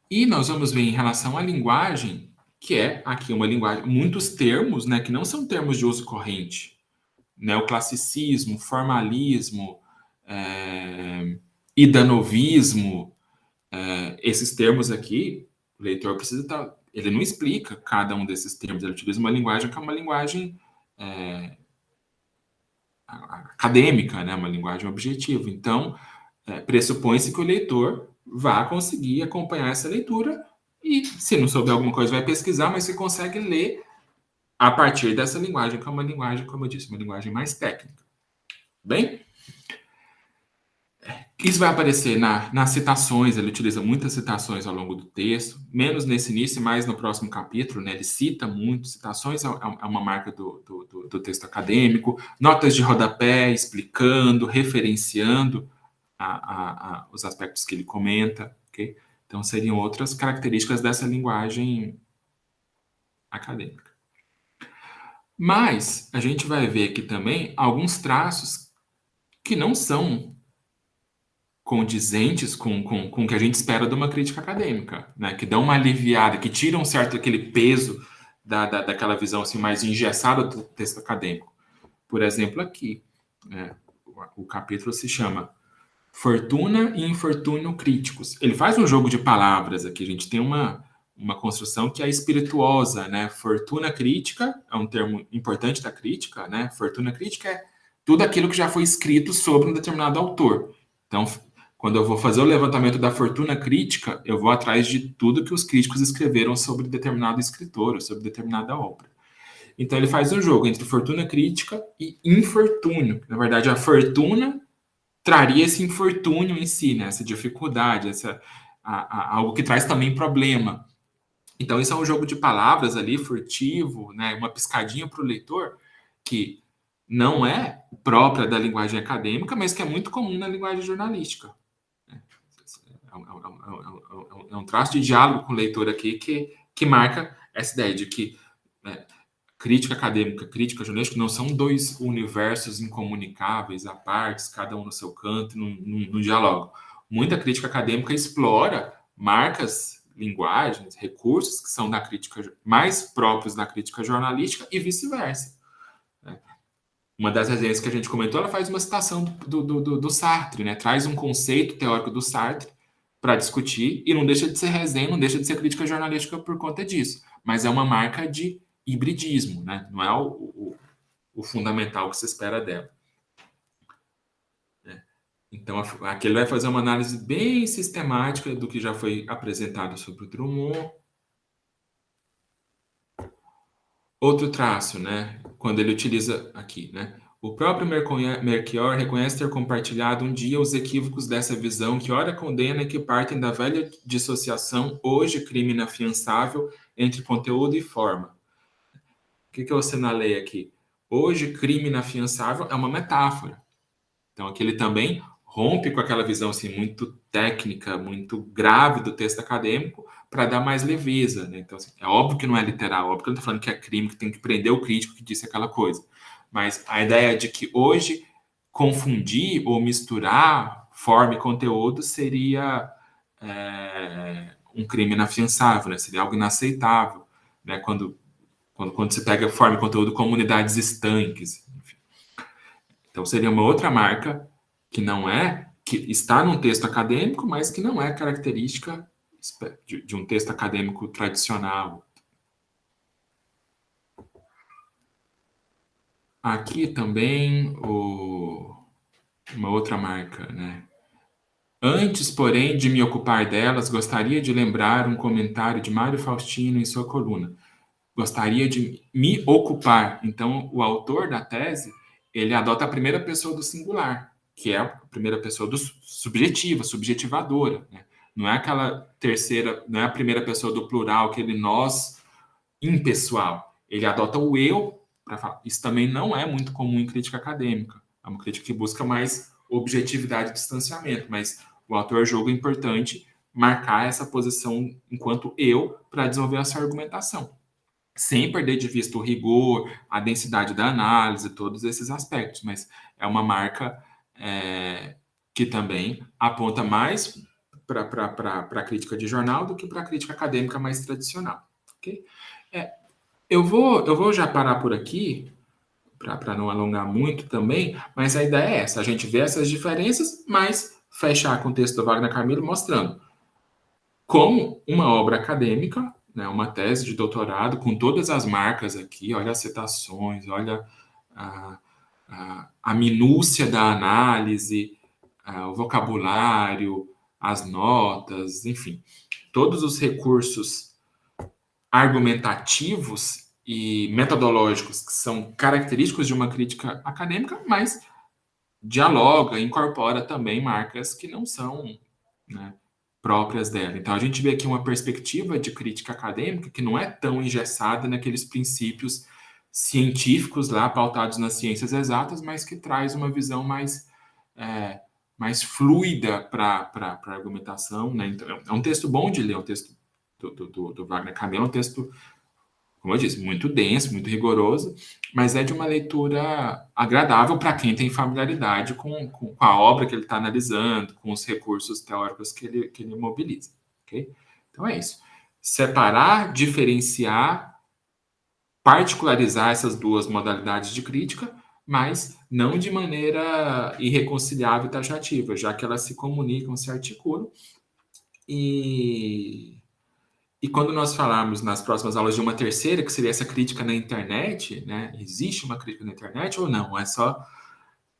E nós vamos ver em relação à linguagem, que é aqui uma linguagem, muitos termos, né, que não são termos de uso corrente. Neoclassicismo, formalismo, idanovismo, esses termos aqui, o leitor precisa estar ele não explica cada um desses termos, ele utiliza uma linguagem que é uma linguagem acadêmica, né? Uma linguagem objetiva. Então, pressupõe-se que o leitor vá conseguir acompanhar essa leitura e, se não souber alguma coisa, vai pesquisar, mas você consegue ler a partir dessa linguagem, que é uma linguagem, como eu disse, uma linguagem mais técnica. Bem? Isso vai aparecer nas citações, ele utiliza muitas citações ao longo do texto, menos nesse início, mais no próximo capítulo, né? Ele cita muito, citações é uma marca do texto acadêmico, notas de rodapé explicando, referenciando os aspectos que ele comenta, ok? Então, seriam outras características dessa linguagem acadêmica. Mas a gente vai ver aqui também alguns traços que não são condizentes com o que a gente espera de uma crítica acadêmica, né? Que dão uma aliviada, que tiram um certo aquele peso daquela visão assim, mais engessada do texto acadêmico. Por exemplo, aqui, né? O capítulo se chama Fortuna e Infortúnio Críticos. Ele faz um jogo de palavras aqui, a gente tem uma construção que é espirituosa, né? Fortuna crítica é um termo importante da crítica, né? Fortuna crítica é tudo aquilo que já foi escrito sobre um determinado autor. Então, quando eu vou fazer o levantamento da fortuna crítica, eu vou atrás de tudo que os críticos escreveram sobre determinado escritor ou sobre determinada obra. Então, ele faz um jogo entre fortuna crítica e infortúnio. Na verdade, a fortuna traria esse infortúnio em si, né? Essa dificuldade, algo que traz também problema. Então, isso é um jogo de palavras ali, furtivo, né? Uma piscadinha para o leitor, que não é própria da linguagem acadêmica, mas que é muito comum na linguagem jornalística. É um traço de diálogo com o leitor aqui que marca essa ideia de que crítica acadêmica, crítica jornalística não são dois universos incomunicáveis, à parte, cada um no seu canto, no diálogo. Muita crítica acadêmica explora marcas, linguagens, recursos que são da crítica mais próprios da crítica jornalística e vice-versa. Uma das resenhas que a gente comentou, ela faz uma citação do Sartre, né? Traz um conceito teórico do Sartre para discutir e não deixa de ser resenha, não deixa de ser crítica jornalística por conta disso. Mas é uma marca de hibridismo, né? Não é o fundamental que se espera dela. Então, aqui ele vai fazer uma análise bem sistemática do que já foi apresentado sobre o Drummond. Outro traço, né? Quando ele utiliza aqui, né? O próprio Melchior reconhece ter compartilhado um dia os equívocos dessa visão que ora condena e que partem da velha dissociação, hoje crime inafiançável, entre conteúdo e forma. O que eu assinalei aqui? Hoje crime inafiançável é uma metáfora. Então aqui ele também rompe com aquela visão assim, muito técnica, muito grave do texto acadêmico para dar mais leveza. Né? Então, assim, é óbvio que não é literal, óbvio que eu não estou falando que é crime, que tem que prender o crítico que disse aquela coisa. Mas a ideia de que hoje confundir ou misturar forma e conteúdo seria um crime inafiançável, né? Seria algo inaceitável, né? Quando você pega forma e conteúdo como unidades estanques. Enfim. Então, seria uma outra marca que está num texto acadêmico, mas que não é característica de um texto acadêmico tradicional. Aqui também uma outra marca, né? Antes, porém, de me ocupar delas, gostaria de lembrar um comentário de Mário Faustino em sua coluna. Gostaria de me ocupar. Então, o autor da tese, ele adota a primeira pessoa do singular, que é a primeira pessoa do subjetiva, subjetivadora, né? Não é aquela terceira, não é a primeira pessoa do plural, aquele nós impessoal. Ele adota o eu para falar. Isso também não é muito comum em crítica acadêmica. É uma crítica que busca mais objetividade e distanciamento, mas o autor julga importante marcar essa posição enquanto eu para desenvolver a sua argumentação, sem perder de vista o rigor, a densidade da análise, todos esses aspectos, mas é uma marca que também aponta mais para a crítica de jornal do que para a crítica acadêmica mais tradicional. Okay? Eu vou já parar por aqui, para não alongar muito também, mas a ideia é essa, a gente vê essas diferenças, mas fechar com o texto do Wagner Camilo mostrando como uma obra acadêmica, né, uma tese de doutorado com todas as marcas aqui, olha as citações, olha a, a minúcia da análise, o vocabulário, as notas, enfim, todos os recursos argumentativos e metodológicos que são característicos de uma crítica acadêmica, mas dialoga, incorpora também marcas que não são, né, próprias dela. Então, a gente vê aqui uma perspectiva de crítica acadêmica que não é tão engessada naqueles princípios científicos lá, pautados nas ciências exatas, mas que traz uma visão é, mais fluida para a argumentação. Né? Então, é um texto bom de ler, o texto do Wagner Camelo, é um texto, como eu disse, muito denso, muito rigoroso, mas é de uma leitura agradável para quem tem familiaridade com a obra que ele está analisando, com os recursos teóricos que ele mobiliza. Okay? Então é isso. Separar, diferenciar, particularizar essas duas modalidades de crítica, mas não de maneira irreconciliável e taxativa, já que elas se comunicam, se articulam e quando nós falarmos nas próximas aulas de uma terceira, que seria essa crítica na internet, né? Existe uma crítica na internet ou não? É só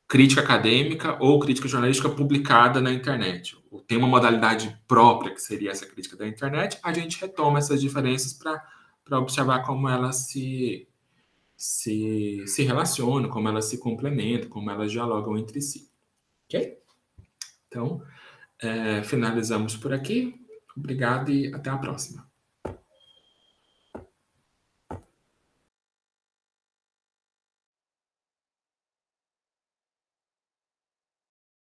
crítica acadêmica ou crítica jornalística publicada na internet. Tem uma modalidade própria, que seria essa crítica da internet, a gente retoma essas diferenças para observar como elas se relacionam, como elas se complementam, como elas dialogam entre si. Ok? Então, finalizamos por aqui. Obrigado e até a próxima.